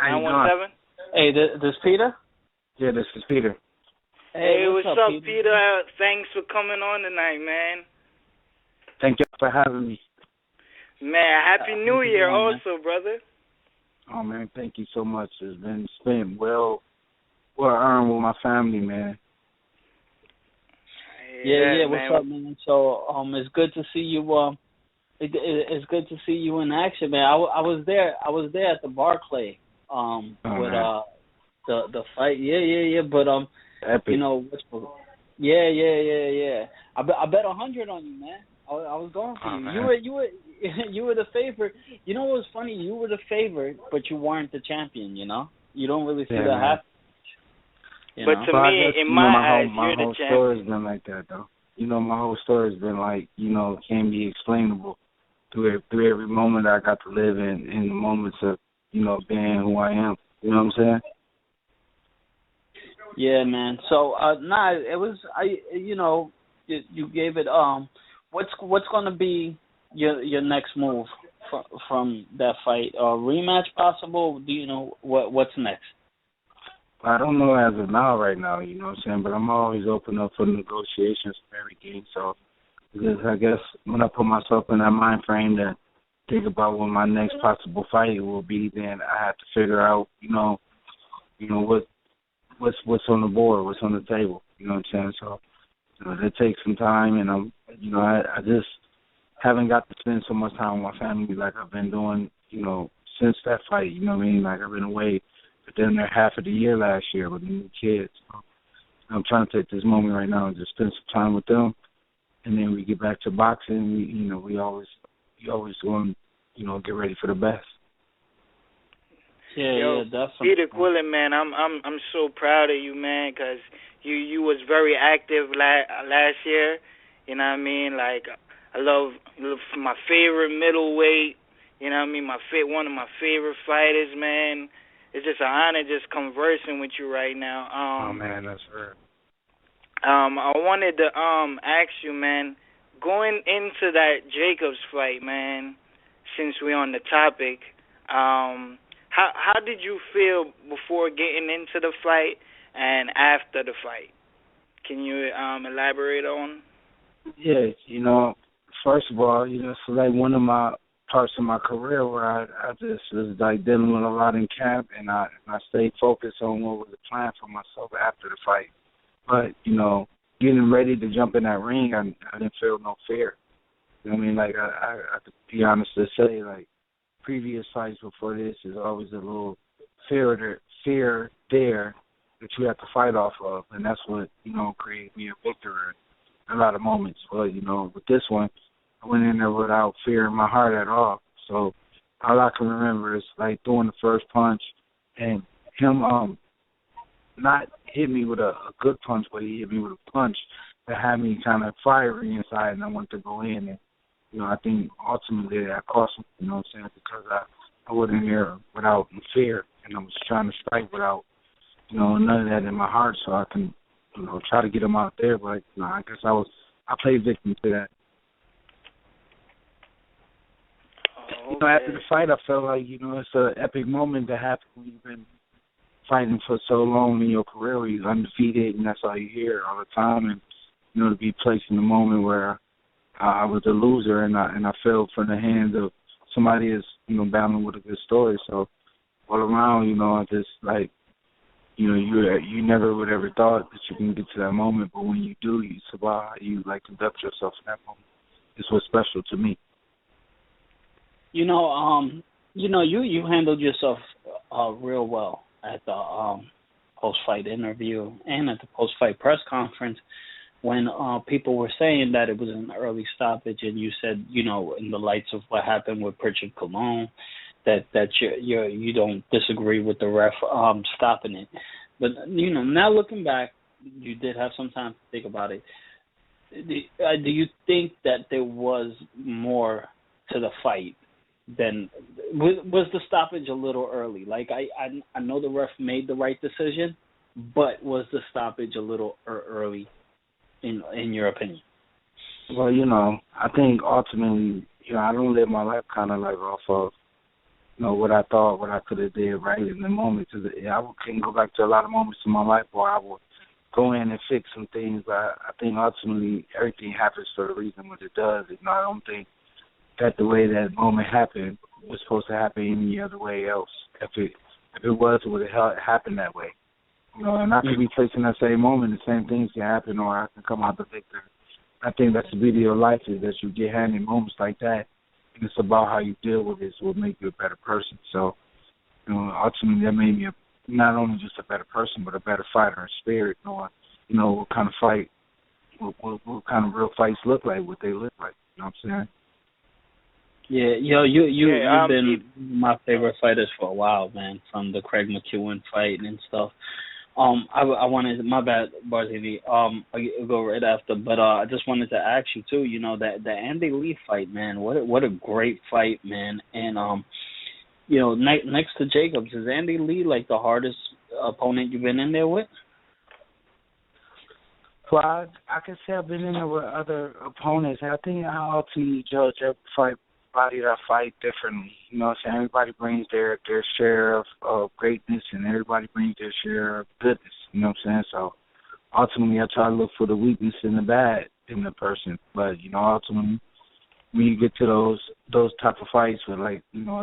How you doing? 917? Hey, this Peter? Yeah, this is Peter. Hey, what's up, Peter? Thanks for coming on tonight, man. Thank you for having me. Man, Happy New Year also, brother. Oh, man, thank you so much. It's been spent well earned with my family, man. Yeah, what's up, man? So, it's good to see you, it's good to see you in action, man. I was there at the Barclay, with, the fight. Yeah, but, Epic. you know, yeah. I bet 100 on you, man. I was going for you. Man. You were the favorite. You know what was funny? You were the favorite, but you weren't the champion. You know, you don't really see that happen. But to me, in my eyes, you're the champion. My whole story's been like that, though. You know, my whole story's been like, you know, can't be explainable through every moment I got to live in the moments of, you know, being who I am. You know what I'm saying? Yeah, man. So, it was, you gave it, what's going to be your next move from that fight? Rematch possible? Do you know what's next? I don't know as of now, right now, you know what I'm saying? But I'm always open up for negotiations for everything. So, because I guess when I put myself in that mind frame to think about what my next possible fight will be, then I have to figure out, you know what's on the board, what's on the table. You know what I'm saying? So, that takes some time, and I just haven't got to spend so much time with my family like I've been doing, you know, since that fight. You know what I mean? Like I've been away for damn near half of the year last year with the new kids. So I'm trying to take this moment right now and just spend some time with them, and then we get back to boxing. We always going, get ready for the best. Yeah, definitely. Peter Quillin, man, I'm so proud of you, man, because you was very active last year. You know what I mean? Like I love my favorite middleweight. You know what I mean? One of my favorite fighters, man. It's just an honor just conversing with you right now. Oh man, that's right. I wanted to ask you, man, going into that Jacobs fight, man. Since we're on the topic, how did you feel before getting into the fight and after the fight? Can you elaborate on? Yeah, first of all, it's like one of my parts of my career where I just was like dealing with a lot in camp, and I stayed focused on what was the plan for myself after the fight. But, getting ready to jump in that ring, I didn't feel no fear. You know what I mean? Like, I have to be honest to say, like, previous fights before this is always a little fear there that you have to fight off of, and that's what, created me a victor in a lot of moments. But, with this one, I went in there without fear in my heart at all. So all I can remember is, like, throwing the first punch and him not hit me with a good punch, but he hit me with a punch that had me kind of fiery inside, and I wanted to go in. And, I think ultimately that cost me, you know what I'm saying, because I went in there without fear, and I was trying to strike without, none of that in my heart, so I can, try to get him out there. But, I guess I played victim to that. Okay. After the fight, I felt like, it's an epic moment that happens when you've been fighting for so long in your career where you're undefeated, and that's all you hear all the time. And, to be placed in a moment where I was a loser and I fell from the hands of somebody that's, battling with a good story. So all around, I just like, you never would ever thought that you can get to that moment, but when you do, you survive. You like conduct yourself in that moment. It's what's special to me. You handled yourself real well at the post-fight interview and at the post-fight press conference when people were saying that it was an early stoppage, and you said, in the lights of what happened with Pritchard Colon, that you don't disagree with the ref stopping it. But, now looking back, you did have some time to think about it. Do you think that there was more to the fight than was the stoppage a little early? Like I know the ref made the right decision, but was the stoppage a little early in your opinion? Well, I think ultimately, I don't live my life kind of like off of what I thought, what I could have did right in the moment. Cause I can go back to a lot of moments in my life where I would go in and fix some things, but I think ultimately everything happens for the reason what it does. I don't think that the way that moment happened was supposed to happen any other way else. If it was, it would have happened that way. And I could be facing that same moment, the same things can happen, or I can come out the victor. I think that's the beauty of life, is that you get handed moments like that, and it's about how you deal with it, so it will make you a better person. So, ultimately that made me not only just a better person, but a better fighter in spirit, knowing, what kind of fight, what kind of real fights look like, what they look like. You know what I'm saying? Yeah, you've been my favorite fighters for a while, man, from the Craig McEwen fight and stuff. I wanted, my bad, Barzini, I'll go right after, but I just wanted to ask you too, that the Andy Lee fight, man, what a great fight, man. And next to Jacobs, is Andy Lee like the hardest opponent you've been in there with? Well, I can say I've been in there with other opponents. I think I ultimately judge every fight that fight differently. Everybody brings their share of greatness, and everybody brings their share of goodness. You know what I'm saying? So ultimately, I try to look for the weakness and the bad in the person. But ultimately, when you get to those type of fights with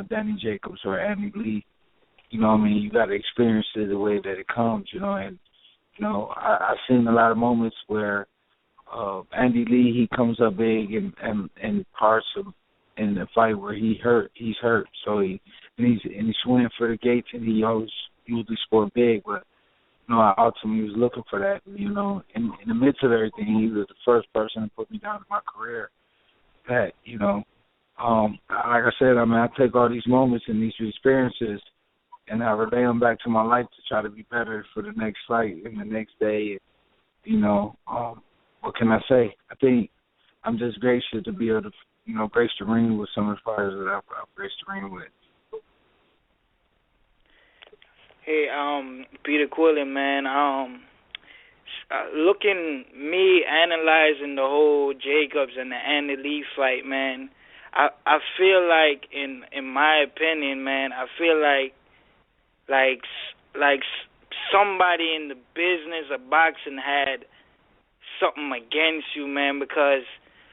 Danny Jacobs or Andy Lee, you got to experience it the way that it comes. And I've seen a lot of moments where Andy Lee, he comes up big and parts of in the fight where he's hurt. So he's swimming for the gates, and he always usually score big. But I ultimately was looking for that. In the midst of everything, he was the first person to put me down in my career. That like I said, I take all these moments and these experiences, and I relay them back to my life to try to be better for the next fight and the next day. What can I say? I think I'm just gracious to be able to grace the ring with some of the fighters that I've graced the ring with. Hey, Peter Quillin, man. Me analyzing the whole Jacobs and the Andy Lee fight, man. I feel like, in my opinion, man, I feel like somebody in the business of boxing had something against you, man, because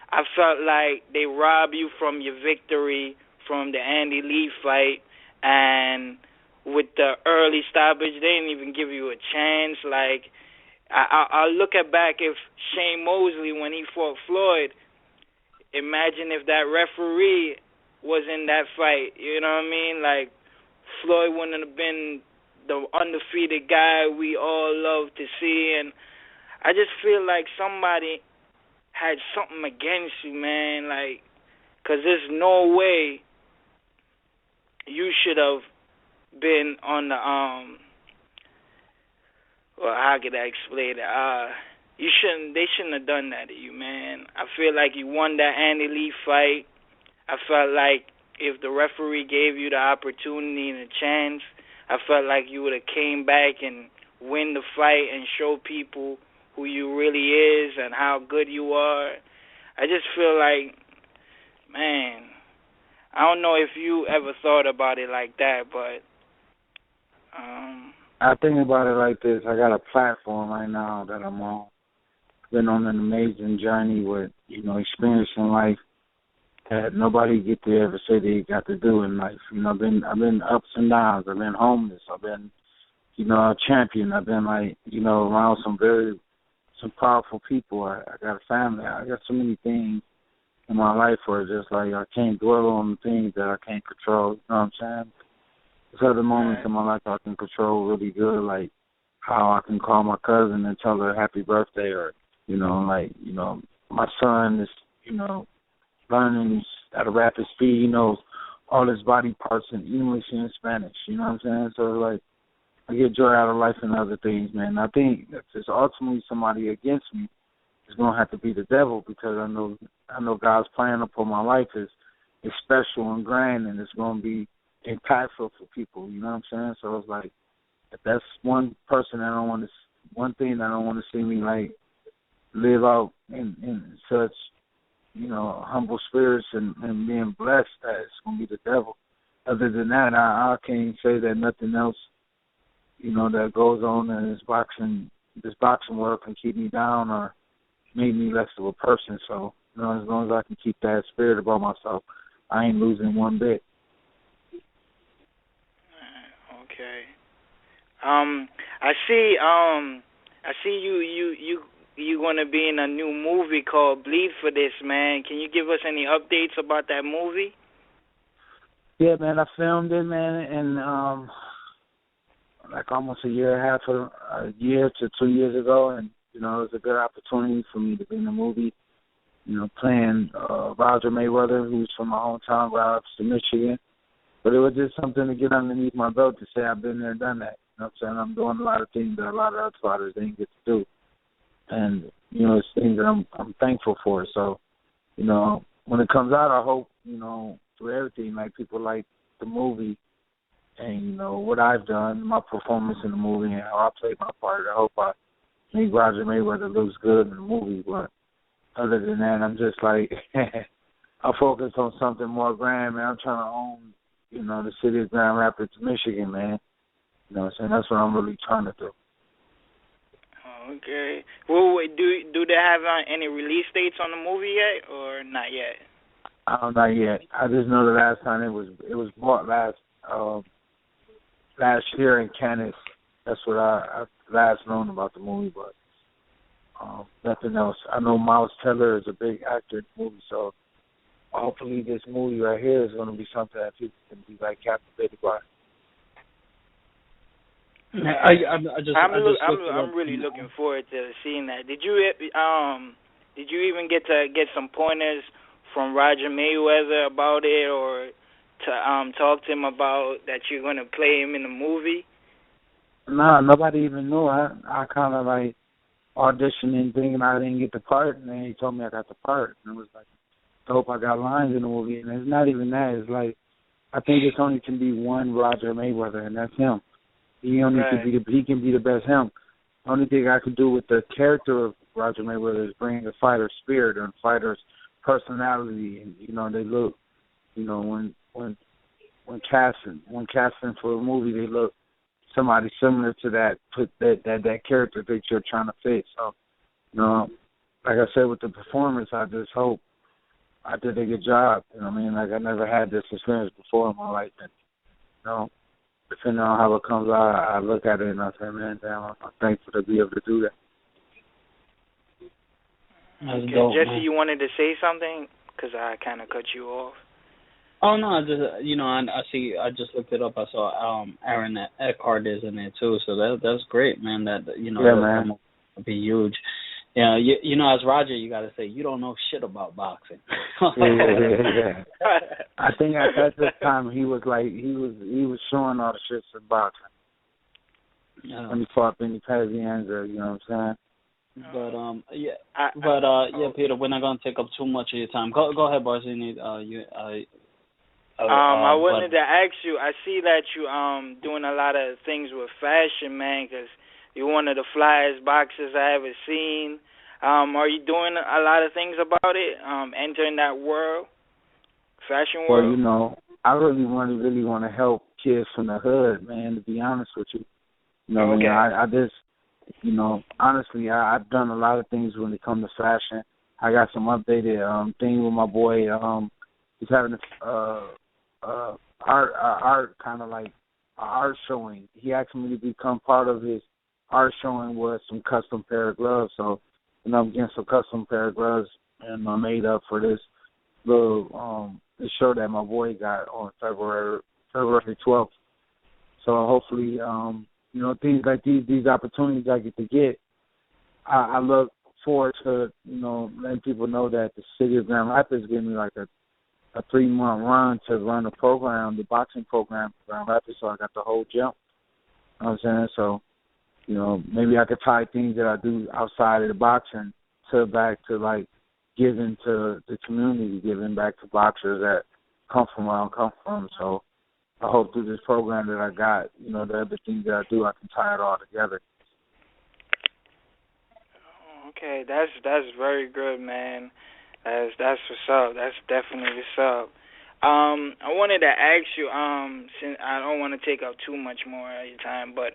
I felt like they robbed you from your victory from the Andy Lee fight, and with the early stoppage, they didn't even give you a chance. Like, I'll look back if Shane Mosley, when he fought Floyd, imagine if that referee was in that fight, you know what I mean? Like, Floyd wouldn't have been the undefeated guy we all love to see, and I just feel like somebody had something against you, man, like, because there's no way you should have been on the, well, how could I explain it? They shouldn't have done that to you, man. I feel like you won that Andy Lee fight. I felt like if the referee gave you the opportunity and the chance, I felt like you would have came back and win the fight and show people who you really is and how good you are. I just feel like, man, I don't know if you ever thought about it like that, but I think about it like this. I got a platform right now that I'm on. Been on an amazing journey with, experiencing life that nobody get to ever say they got to do in life. I've been ups and downs. I've been homeless. I've been, a champion. I've been around some powerful people. I got a family. I got so many things in my life where it's just like I can't dwell on the things that I can't control. You know what I'm saying? There's other moments in my life I can control really good, like how I can call my cousin and tell her happy birthday, or my son is learning at a rapid speed. He knows all his body parts in English and Spanish. You know what I'm saying? So I get joy out of life and other things, man. I think if there's ultimately somebody against me, it's gonna have to be the devil, because I know God's plan upon my life is special and grand, and it's gonna be impactful for people. You know what I'm saying? So it's like, if that's one person one thing I don't want to see me live out in such humble spirits and being blessed, that it's gonna be the devil. other than that, I can't say that nothing else, that goes on in this boxing world can keep me down or make me less of a person. So, as long as I can keep that spirit about myself, I ain't losing one bit. Okay. I see you gonna be in a new movie called Bleed for This, man. Can you give us any updates about that movie? Yeah, man, I filmed it, man, and like almost a year to 2 years ago, and it was a good opportunity for me to be in the movie. Playing Roger Mayweather, who's from my hometown, right up to Michigan. But it was just something to get underneath my belt to say I've been there and done that. You know what I'm saying? I'm doing a lot of things that a lot of other fighters didn't get to do. And, it's things that I'm thankful for. So, when it comes out, I hope, through everything, like people like the movie and, what I've done, my performance in the movie and how I played my part. I hope I make Roger Mayweather looks good in the movie. But other than that, I'm just like, I focus on something more grand, man. I'm trying to own, the city of Grand Rapids, Michigan, man. You know what I'm saying? That's what I'm really trying to do. Okay. Well, wait, do they have any release dates on the movie yet, or not yet? Not yet. I just know the last time it was bought last year in Canada. That's what I last known about the movie, but nothing else. I know Miles Teller is a big actor in the movie, so hopefully this movie right here is going to be something that people can be like captivated by. I'm really looking forward to seeing that. Did you even get some pointers from Roger Mayweather about it, or to talk to him about that you're going to play him in the movie? No, nobody even knew. I kind of like auditioned and thinking I didn't get the part, and then he told me I got the part, and it was like, I hope I got lines in the movie, and it's not even that. It's like, I think it's only can be one Roger Mayweather, and that's him. He can be the best him. The only thing I could do with the character of Roger Mayweather is bring a fighter's spirit and fighter's personality, and they look, when casting for a movie, they look somebody similar to that character that you're trying to fit. So, like I said, with the performance, I just hope I did a good job. Like I never had this experience before in my life, and depending on how it comes out, I look at it and I say, man, damn, I'm thankful to be able to do that. Okay, Jesse, you wanted to say something? Because I kind of cut you off. Oh, no, I just, I see, I just looked it up. I saw Aaron Eckhart is in there, too. So that's great, man. That, man. That would be huge. Yeah, as Roger, you got to say, you don't know shit about boxing. Yeah. I think at this time he was showing all the shit in boxing. Yeah. When he fought Benny Pazienza, you know what I'm saying? But Peter, we're not gonna take up too much of your time. Go ahead, Barzini. I wanted to ask you. I see that you doing a lot of things with fashion, man, because you're one of the flyest boxers I ever seen. Are you doing a lot of things about it? Entering that world, fashion world? Well, I really want to help kids from the hood, man. To be honest with you, Okay. I just, honestly, I've done a lot of things when it comes to fashion. I got some updated thing with my boy. He's having art kind of like art showing. He asked me to become part of his art showing with some custom pair of gloves. So, I'm getting some custom pair of gloves and I made up for this little the show that my boy got on February 12th. So hopefully, things like these opportunities I get to get, I look forward to, letting people know that the city of Grand Rapids gave me like a 3-month run to run the boxing program in Grand Rapids, so I got the whole jump. You know what I'm saying? So, maybe I could tie things that I do outside of the boxing back to like giving to the community, giving back to boxers that come from where I come from. So I hope through this program that I got, the other things that I do, I can tie it all together. Okay, that's very good, man. That's what's up. That's definitely what's up. I wanted to ask you, since I don't want to take up too much more of your time, but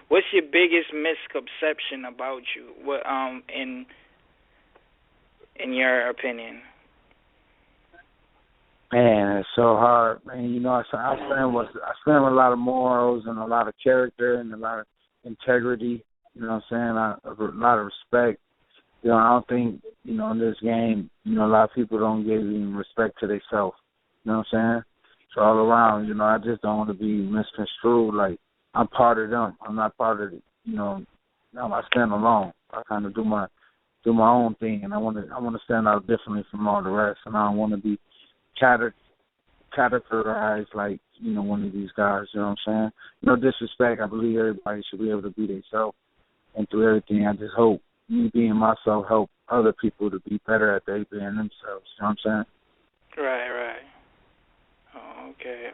what's your biggest misconception about you? What in your opinion? Man, it's so hard, man. You know, I stand with a lot of morals and a lot of character and a lot of integrity. You know what I'm saying? A lot of respect. You know, I don't think, you know, in this game, you know, a lot of people don't give even respect to themselves. You know what I'm saying? So all around, you know, I just don't want to be misconstrued. Like, I'm part of them. I'm not part of it. You know, I stand alone. I kind of do my own thing, and I want to stand out differently from all the rest, and I don't want to be categorized like, you know, one of these guys. You know what I'm saying? No disrespect. I believe everybody should be able to be themselves, and through everything, I just hope me being myself help other people to be better at they being themselves. You know what I'm saying? Right. Oh, okay.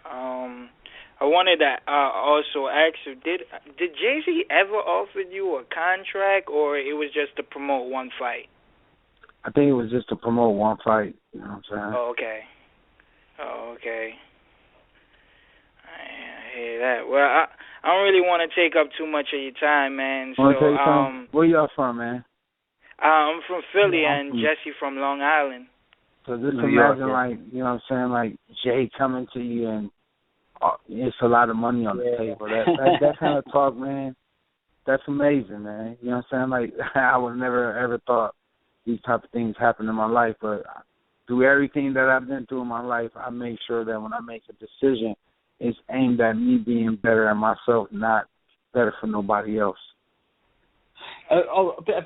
I wanted to also ask you, did Jayz ever offer you a contract, or it was just to promote one fight? I think it was just to promote one fight. You know what I'm saying? Oh, okay. I hear that. Well, I don't really want to take up too much of your time, man. So, where y'all from, man? I'm from Philly, and Jesse from Long Island. So just imagine, like, you know what I'm saying, like Jay coming to you and it's a lot of money on the table. That kind of talk, man, that's amazing, man. You know what I'm saying? Like, I would never ever thought these type of things happen in my life, but through everything that I've been through in my life, I make sure that when I make a decision, it's aimed at me being better at myself, not better for nobody else.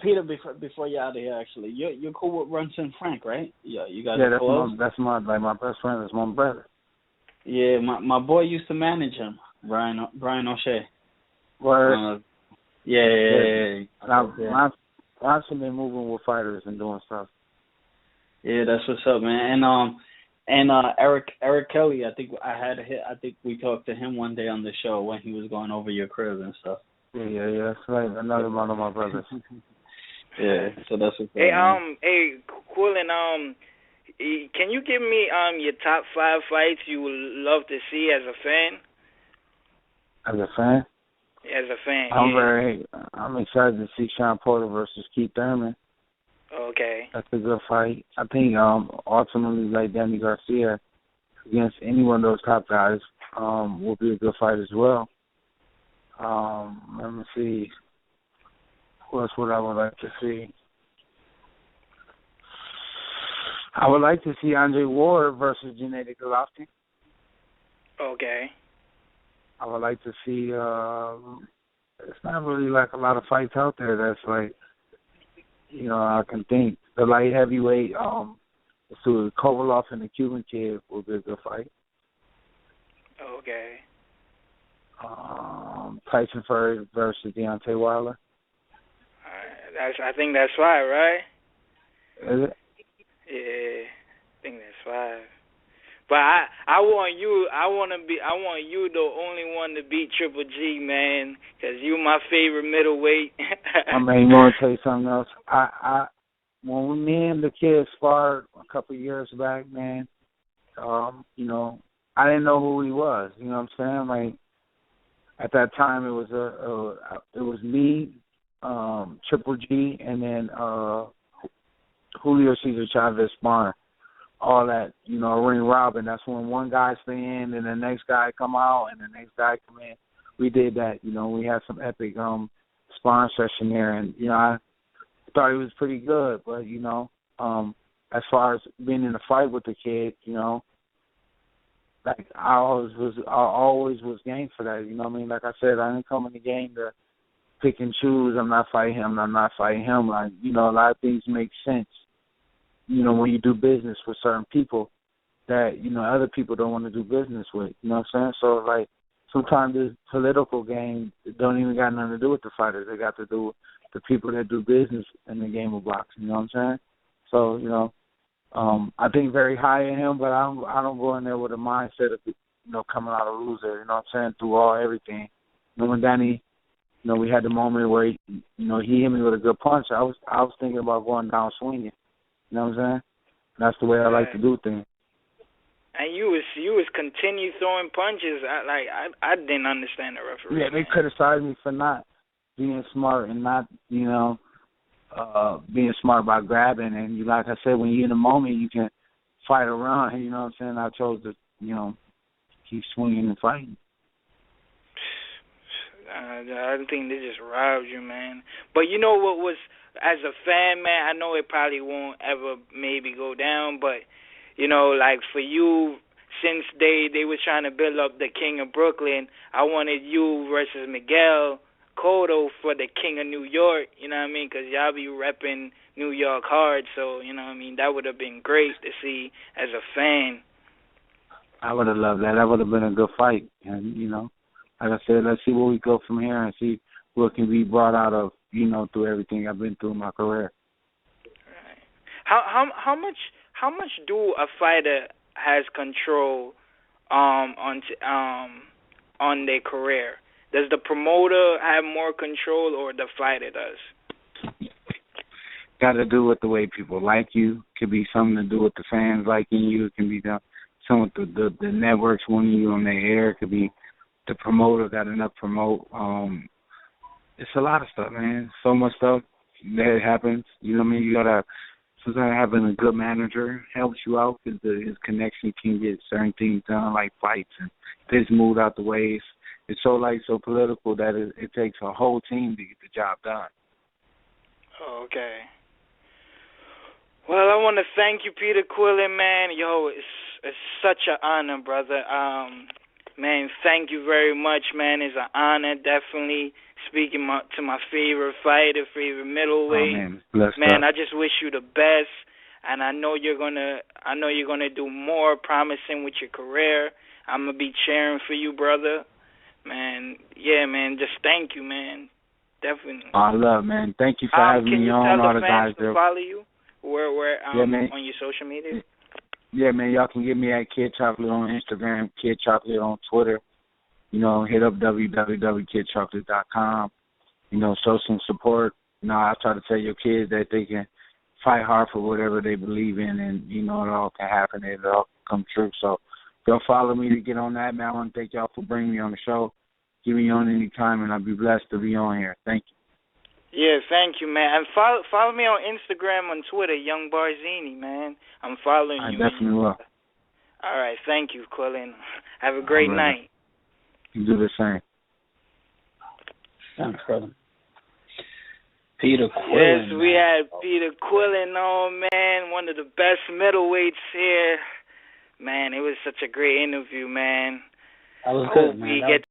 Peter, before you're out of here, actually, you're cool with Runson Frank, right? Yeah, you guys. Yeah, are that's my best friend. That's my brother. Yeah, my boy used to manage him, Brian O'Shea. Word. Yeah. I've been moving with fighters and doing stuff. Yeah, that's what's up, man. And Eric Kelly, I think we talked to him one day on the show when he was going over your crib and stuff. Yeah. That's right. Another one of my brothers. Yeah, so that's what's up. Hey, Quillin, can you give me your top 5 fights you would love to see as a fan? As a fan? As a fan, I'm excited to see Sean Porter versus Keith Thurman. Okay. That's a good fight. I think ultimately, like Danny Garcia against any one of those top guys will be a good fight as well. Let me see. Who else would I would like to see? I would like to see Andre Ward versus Gennady Golovkin. Okay. I would like to see, it's not really like a lot of fights out there that's like, you know, I can think. The light heavyweight, so Kovalev and the Cuban kid will be a good fight. Okay. Tyson Fury versus Deontay Wilder. I think that's 5, right? Is it? Yeah, I think that's 5. But I want you the only one to beat Triple G, man, because you my favorite middleweight. I mean, you want to tell you something else? When me and the kids sparred a couple of years back, man, you know, I didn't know who he was. You know what I'm saying? Like, at that time, it was me, Triple G, and then Julio Cesar Chavez sparring. All that, you know, ring robin. That's when one guy stay in and the next guy come out and the next guy come in. We did that, you know. We had some epic sparring session there, and you know, I thought he was pretty good. But you know, as far as being in a fight with the kid, you know, like I always was game for that. You know what I mean? Like I said, I didn't come in the game to pick and choose. I'm not fighting him. I'm not fighting him. Like, you know, a lot of things make sense. You know, when you do business with certain people that, you know, other people don't want to do business with. You know what I'm saying? So, like, sometimes this political game don't even got nothing to do with the fighters. They got to do with the people that do business in the game of boxing. You know what I'm saying? So, you know, I think very high in him, but I don't go in there with a mindset of, you know, coming out a loser. You know what I'm saying? Through everything. You know, when Danny, you know, we had the moment where, he hit me with a good punch. I was thinking about going down swinging. You know what I'm saying? That's the way I like to do things. And you was continue throwing punches. I didn't understand the referee. Yeah, they criticized me for not being smart and not, being smart about grabbing. And like I said, when you're in the moment, you can fight around. You know what I'm saying? I chose to, keep swinging and fighting. I think they just robbed you, man. But you know what was, as a fan, man, I know it probably won't ever maybe go down, but, like for you, since they was trying to build up the King of Brooklyn, I wanted you versus Miguel Cotto for the King of New York, you know what I mean? Because y'all be repping New York hard, so, you know what I mean? That would have been great to see as a fan. I would have loved that. That would have been a good fight. And, like I said, let's see where we go from here and see what can be brought out of, through everything I've been through in my career. Right. How much do a fighter has control on their career? Does the promoter have more control or the fighter does? Got to do with the way people like you. Could be something to do with the fans liking you. It can be something with the networks wanting you on their air. It could be the promoter got enough promote. It's a lot of stuff, man. So much stuff that happens. You know what I mean? You gotta sometimes having a good manager helps you out because his connection can get certain things done, like fights and this moved out the way. It's so political that it takes a whole team to get the job done. Oh, okay. Well, I want to thank you, Peter Quillin, man. Yo, it's such an honor, brother. Man, thank you very much, man. It's an honor, definitely, speaking to my favorite fighter, favorite middleweight. Oh, man, man, I just wish you the best, and I know you're gonna do more promising with your career. I'm gonna be cheering for you, brother. Man, yeah, man, just thank you, man. Definitely. I love, man. Thank you for having me on. Can you tell the the fans guys to follow you? Where man. On your social media? Yeah, man, y'all can get me at Kid Chocolate on Instagram, Kid Chocolate on Twitter. Hit up www.kidchocolate.com. Show some support. I try to tell your kids that they can fight hard for whatever they believe in, and, it all can happen. It all can come true. So go follow me to get on that, man. I want to thank y'all for bringing me on the show. Give me on any time, and I'll be blessed to be on here. Thank you. Yeah, thank you, man. And follow me on Instagram and Twitter, Young Barzini, man. I'm following you. I definitely will. All right, thank you, Quillin. Have a great night. You do the same. Thanks, brother. Peter Quillin. Yes, we had Peter Quillin on, man, one of the best middleweights here. Man, it was such a great interview, man. That was good, man. We get